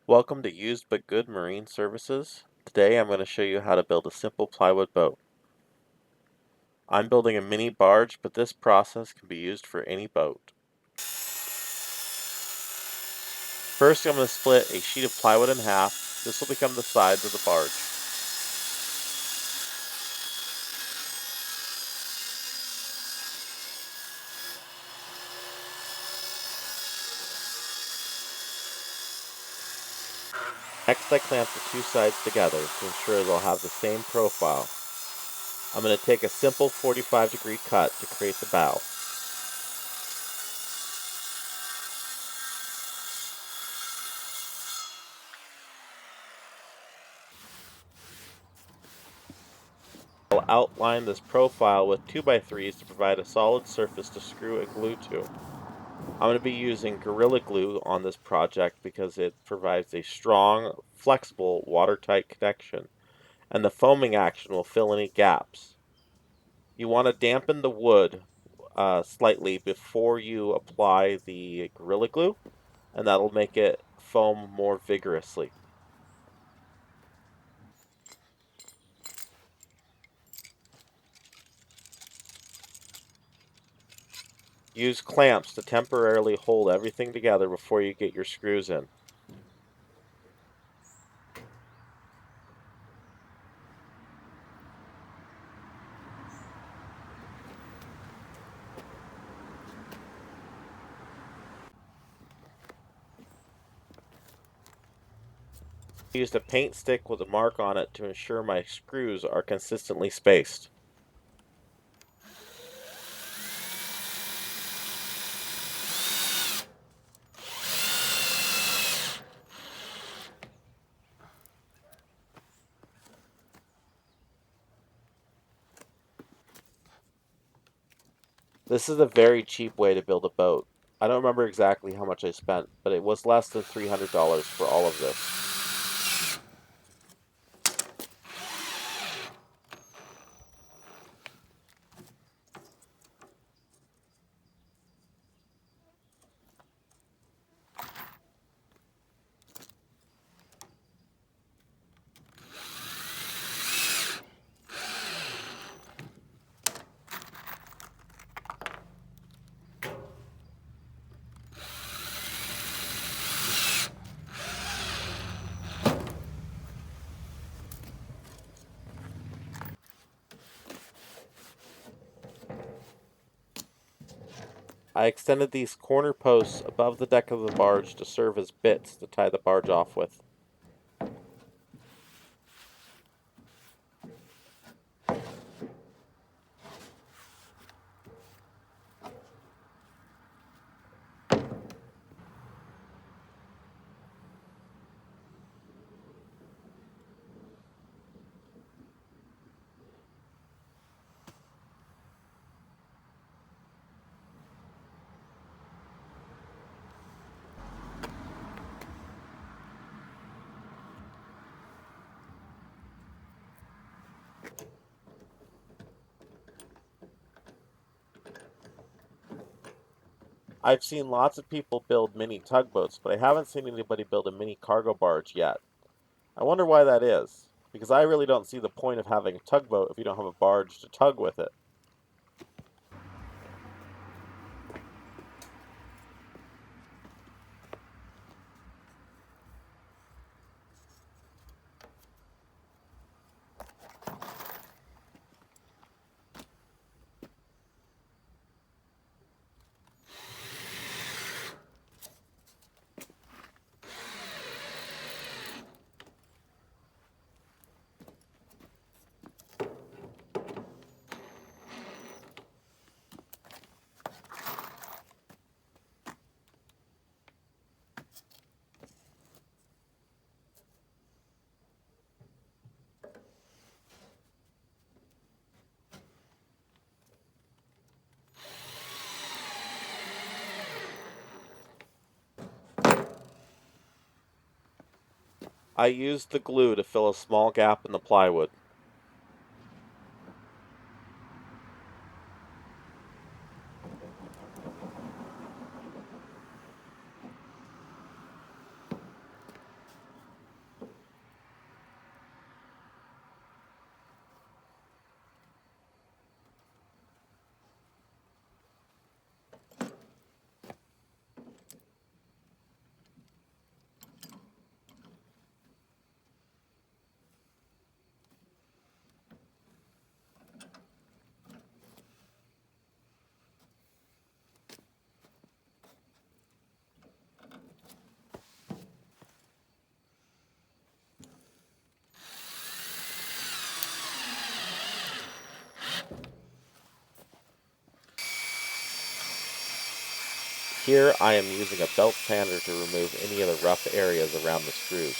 Welcome to Used But Good Marine Services. Today I'm going to show you how to build a simple plywood boat. I'm building a mini barge, but this process can be used for any boat. First I'm going to split a sheet of plywood in half. This will become the sides of the barge. Next I clamp the two sides together to ensure they'll have the same profile. I'm going to take a simple 45-degree cut to create the bow. I'll outline this profile with 2x3s to provide a solid surface to screw and glue to. I'm going to be using Gorilla Glue on this project because it provides a strong, flexible, watertight connection, and the foaming action will fill any gaps. You want to dampen the wood slightly before you apply the Gorilla Glue, and that'll make it foam more vigorously. Use clamps to temporarily hold everything together before you get your screws in. I used a paint stick with a mark on it to ensure my screws are consistently spaced. This is a very cheap way to build a boat. I don't remember exactly how much I spent, but it was less than $300 for all of this. I extended these corner posts above the deck of the barge to serve as bits to tie the barge off with. I've seen lots of people build mini tugboats, but I haven't seen anybody build a mini cargo barge yet. I wonder why that is, because I really don't see the point of having a tugboat if you don't have a barge to tug with it. I used the glue to fill a small gap in the plywood. Here I am using a belt sander to remove any of the rough areas around the screws.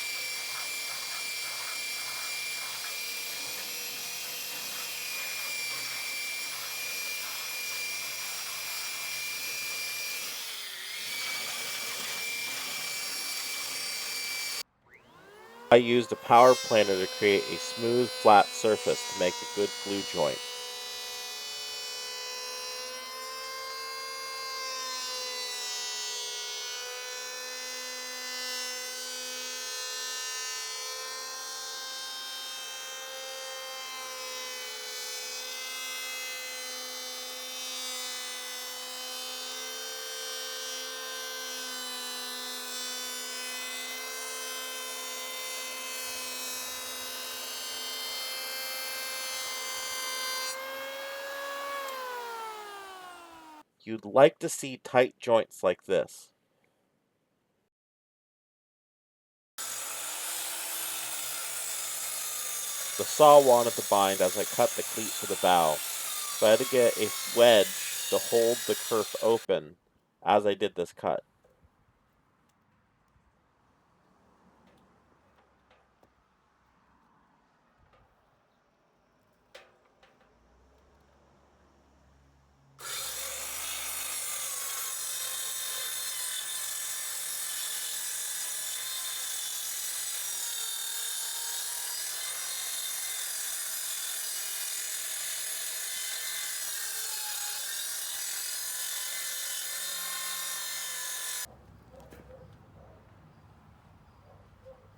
I used a power planer to create a smooth, flat surface to make a good glue joint. You'd like to see tight joints like this. The saw wanted to bind as I cut the cleat for the bow, so I had to get a wedge to hold the kerf open as I did this cut.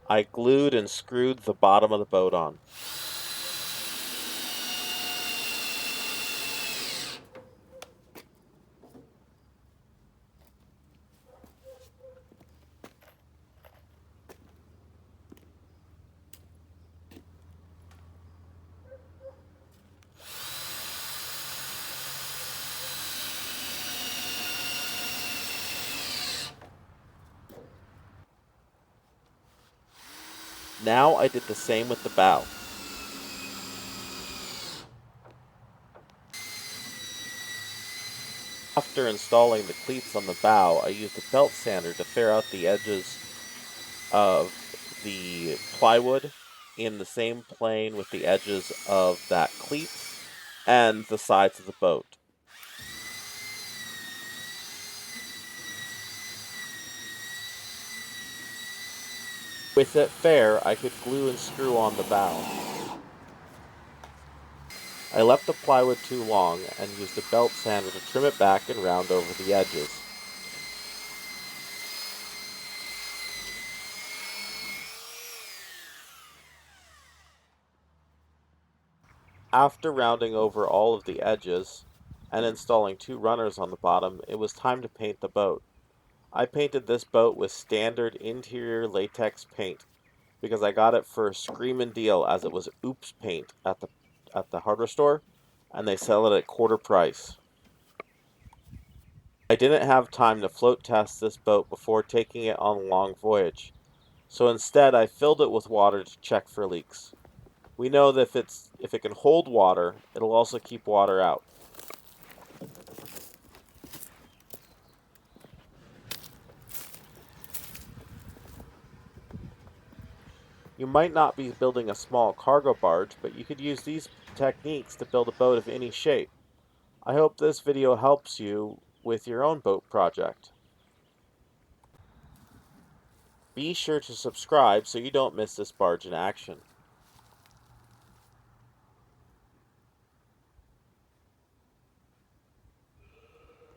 I glued and screwed the bottom of the boat on. Now I did the same with the bow. After installing the cleats on the bow, I used a belt sander to fair out the edges of the plywood in the same plane with the edges of that cleat and the sides of the boat. With it fair, I could glue and screw on the bow. I left the plywood too long and used a belt sander to trim it back and round over the edges. After rounding over all of the edges and installing 2 runners on the bottom, it was time to paint the boat. I painted this boat with standard interior latex paint because I got it for a screamin' deal as it was oops paint at the hardware store and they sell it at quarter price. I didn't have time to float test this boat before taking it on a long voyage, so instead I filled it with water to check for leaks. We know that if it can hold water, it'll also keep water out. You might not be building a small cargo barge, but you could use these techniques to build a boat of any shape. I hope this video helps you with your own boat project. Be sure to subscribe so you don't miss this barge in action.